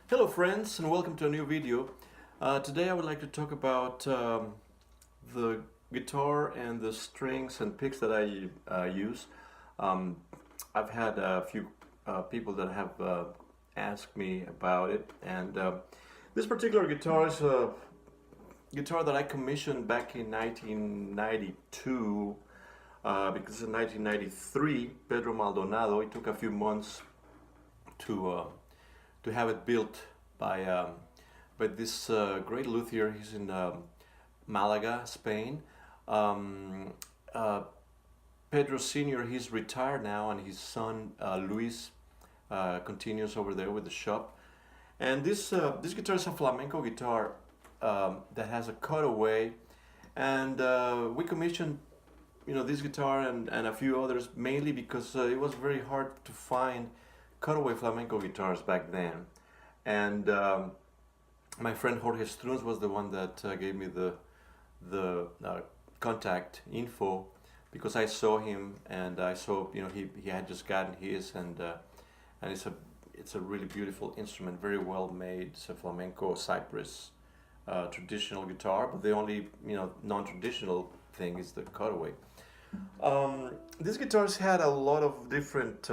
Hello friends and welcome to a new video. Today I would like to talk about the guitar and the strings and picks that I use. Um, I've had a few people that have asked me about it, and this particular guitar is a guitar that I commissioned back in 1992 because in 1993 Pedro Maldonado, it took a few months to uh, to have it built by this great luthier. He's in Malaga, Spain. Um, uh, Pedro Senior, he's retired now, and his son Luis continues over there with the shop. And this guitar is a flamenco guitar that has a cutaway, and we commissioned this guitar and a few others mainly because it was very hard to find cutaway flamenco guitars back then. And my friend Jorge Struns was the one that gave me the contact info because I saw him and I saw he had just gotten his, and it's a really beautiful instrument, very well made. It's a flamenco Cypress traditional guitar, but the only non-traditional thing is the cutaway. These guitars had a lot of different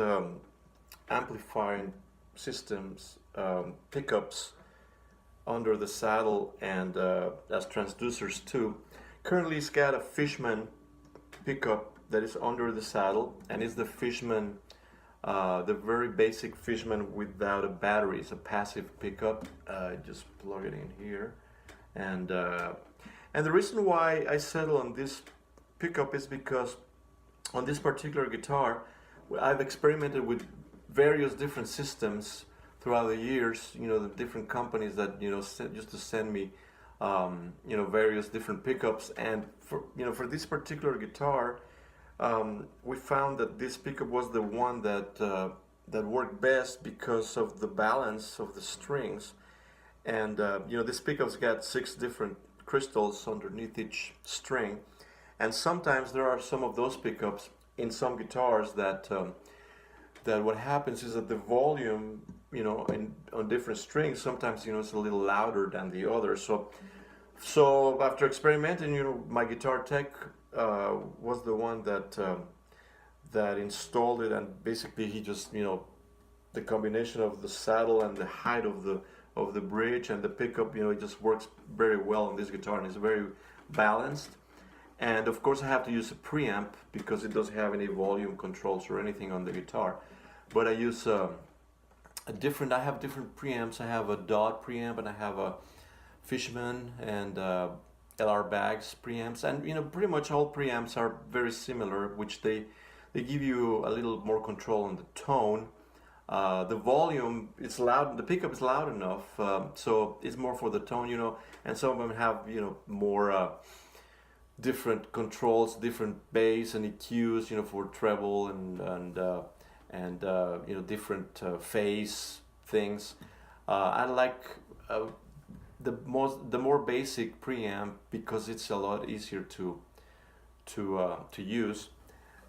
amplifying systems, pickups under the saddle, and as transducers too. Currently it's got a Fishman pickup that is under the saddle, and it's the Fishman, the very basic Fishman without a battery. It's a passive pickup. Just plug it in here, and the reason why I settle on this pickup is because on this particular guitar I've experimented with various different systems throughout the years. The different companies that used to send me various different pickups, and for this particular guitar we found that this pickup was the one that worked best because of the balance of the strings. And this pickup's got 6 different crystals underneath each string, and sometimes there are some of those pickups in some guitars that what happens is that the volume, on different strings, sometimes it's a little louder than the other. So after experimenting, my guitar tech was the one that installed it, and basically he just the combination of the saddle and the height of the bridge and the pickup, it just works very well on this guitar, and it's very balanced. And of course I have to use a preamp because it doesn't have any volume controls or anything on the guitar. But I use I have different preamps. I have a Dot preamp, and I have a Fishman and LR Bags preamps. And pretty much all preamps are very similar, which they give you a little more control on the tone. The volume, it's loud, the pickup is loud enough, so it's more for the tone, and some of them have more different controls, different bass and EQs, for treble and different phase things. I like the more basic preamp because it's a lot easier to use.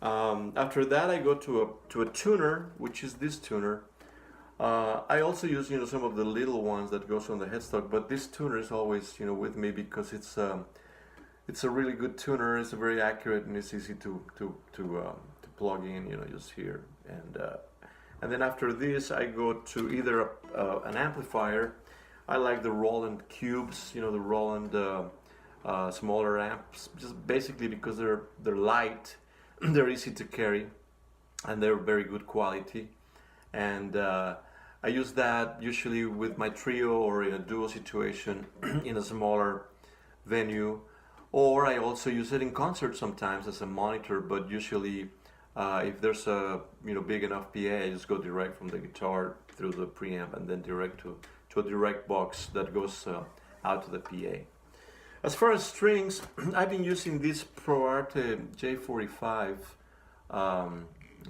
After that, I go to a tuner, which is this tuner. I also use some of the little ones that goes on the headstock, but this tuner is always with me because it's a really good tuner. It's very accurate, and it's easy to plug in, just here. And then after this, I go to either an amplifier. I like the Roland Cubes, the Roland smaller amps, just basically because they're light, they're easy to carry, and they're very good quality. And I use that usually with my trio or in a duo situation in a smaller venue. Or I also use it in concert sometimes as a monitor, but usually if there's a big enough PA, I just go direct from the guitar through the preamp and then direct to a direct box that goes out to the PA. As far as strings, I've been using this ProArt J45,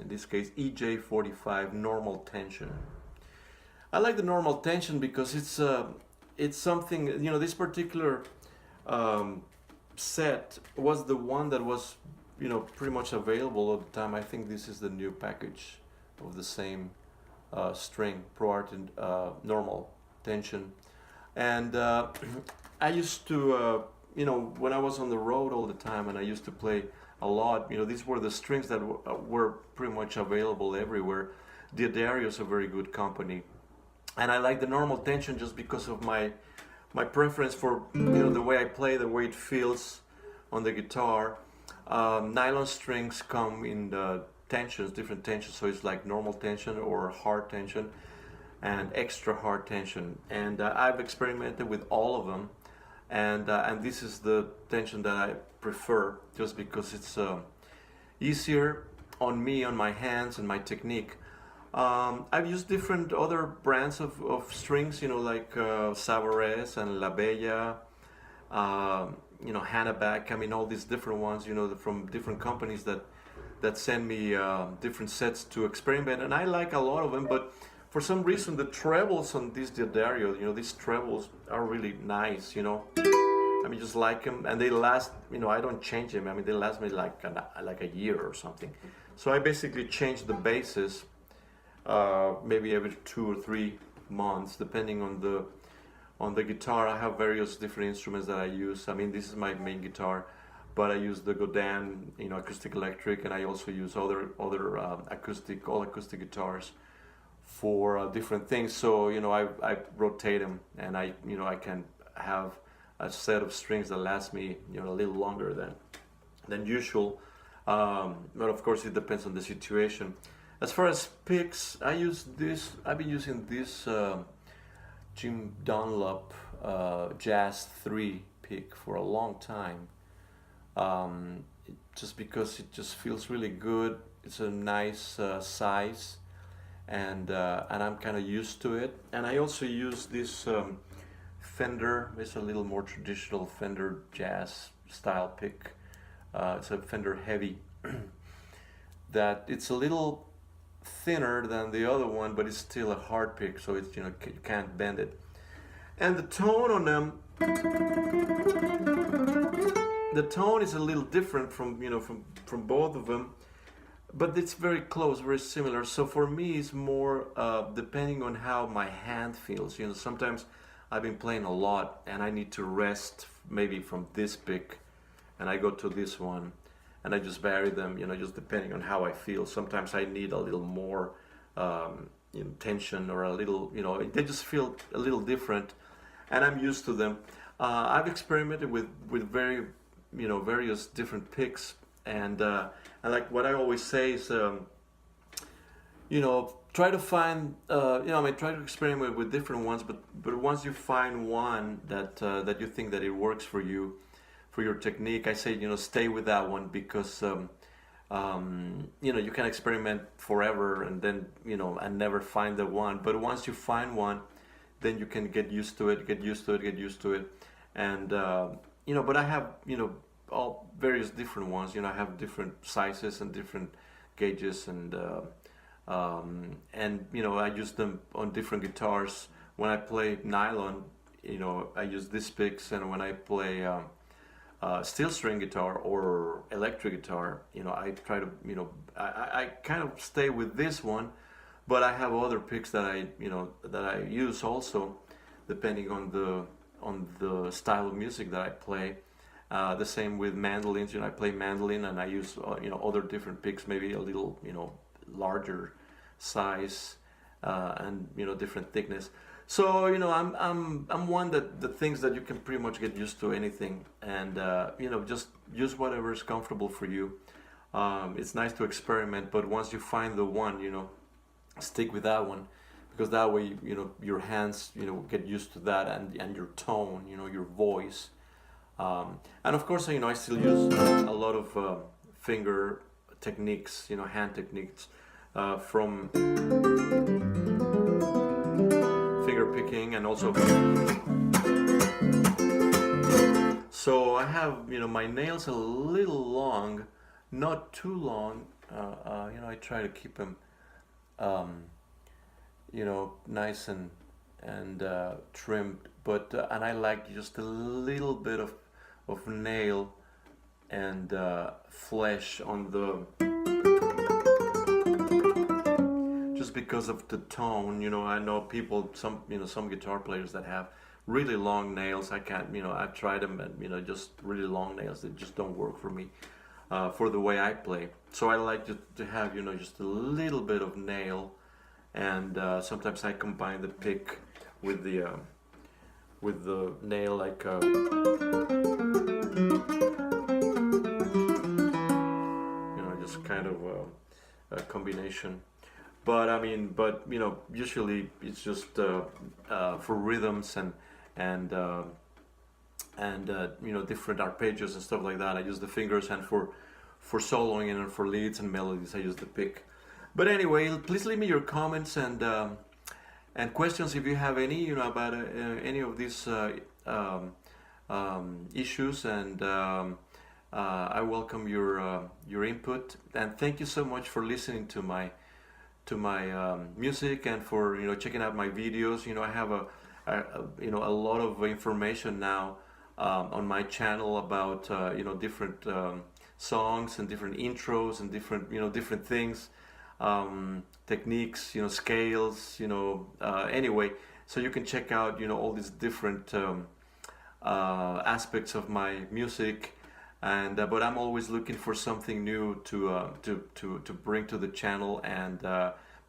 in this case EJ45 normal tension. I like the normal tension because it's something, this particular set was the one that was pretty much available at the time. I think this is the new package of the same string, ProArt and normal tension. And I used to, when I was on the road all the time and I used to play a lot, these were the strings that were pretty much available everywhere. Diodario is a very good company. And I like the normal tension just because of my preference for, the way I play, the way it feels on the guitar. Nylon strings come in the tensions, different tensions, so it's like normal tension or hard tension and extra hard tension. And I've experimented with all of them, and this is the tension that I prefer, just because it's easier on me, on my hands and my technique. I've used different other brands of strings, like Savarez and La Bella, Hannaback. I mean, all these different ones, from different companies that send me different sets to experiment, and I like a lot of them. But for some reason, the trebles on this Diodario, these trebles are really nice. I mean, just like them, and they last. I don't change them. I mean, they last me like a year or something. So I basically change the bases maybe every 2 or 3 months, depending on the guitar. I have various different instruments that I use. I mean, this is my main guitar, but I use the Godin, acoustic electric, and I also use other all acoustic guitars for different things. So I rotate them, and I can have a set of strings that last me a little longer than usual. But of course, it depends on the situation. As far as picks, I've been using this Jim Dunlop Jazz 3 pick for a long time, just because it just feels really good. It's a nice size, and I'm kind of used to it. And I also use this Fender. It's a little more traditional Fender jazz style pick. It's a Fender Heavy that it's a little thinner than the other one, but it's still a hard pick, so it's you can't bend it. And the tone on them, the tone is a little different from both of them, but it's very close, very similar. So for me, it's more depending on how my hand feels. Sometimes I've been playing a lot and I need to rest, maybe from this pick, and I go to this one, and I just vary them, just depending on how I feel. Sometimes I need a little more tension, or a little, they just feel a little different, and I'm used to them. I've experimented with various different picks, and like what I always say is, try to find, try to experiment with different ones, but once you find one that you think that it works for you, for your technique, I say, stay with that one, because you can experiment forever and then, and never find the one. But once you find one, then you can get used to it. And but I have, all various different ones. I have different sizes and different gauges, and I use them on different guitars. When I play nylon, I use these picks, and when I play steel string guitar or electric guitar, I try to, I kind of stay with this one, but I have other picks that I use also, depending on the style of music that I play. The same with mandolins. I play mandolin, and I use other different picks, maybe a little larger size, and different thickness. So I'm one that thinks that you can pretty much get used to anything, and just use whatever is comfortable for you. It's nice to experiment, but once you find the one, stick with that one, because that way your hands get used to that, and your tone, your voice, and of course I still use a lot of finger techniques, hand techniques, from finger picking, and also, so I have my nails a little long, not too long. I try to keep them nice and trimmed, but and I like just a little bit of nail and flesh on the, just because of the tone. You know, I know people, some guitar players that have really long nails. I can't, I've tried them, and just really long nails, they just don't work for me, for the way I play. So I like to have, just a little bit of nail, and sometimes I combine the pick with the nail, like just kind of a combination. But I mean, usually it's just for rhythms and different arpeggios and stuff like that. I use the fingers, and for soloing and for leads and melodies, I use the pick. But anyway, please leave me your comments and questions if you have any, about any of these issues, and I welcome your input. And thank you so much for listening to my music, and for checking out my videos. I have a lot of information now on my channel about different songs and different intros and different things, techniques, scales, anyway, so you can check out all these different aspects of my music. And but I'm always looking for something new to bring to the channel, and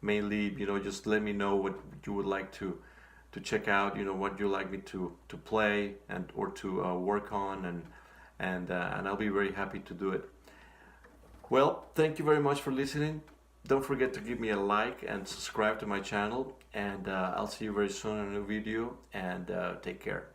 mainly just let me know what you would like to check out, what you like me to play or to work on, and I'll be very happy to do it. Well, thank you very much for listening. Don't forget to give me a like and subscribe to my channel, and I'll see you very soon in a new video, and take care.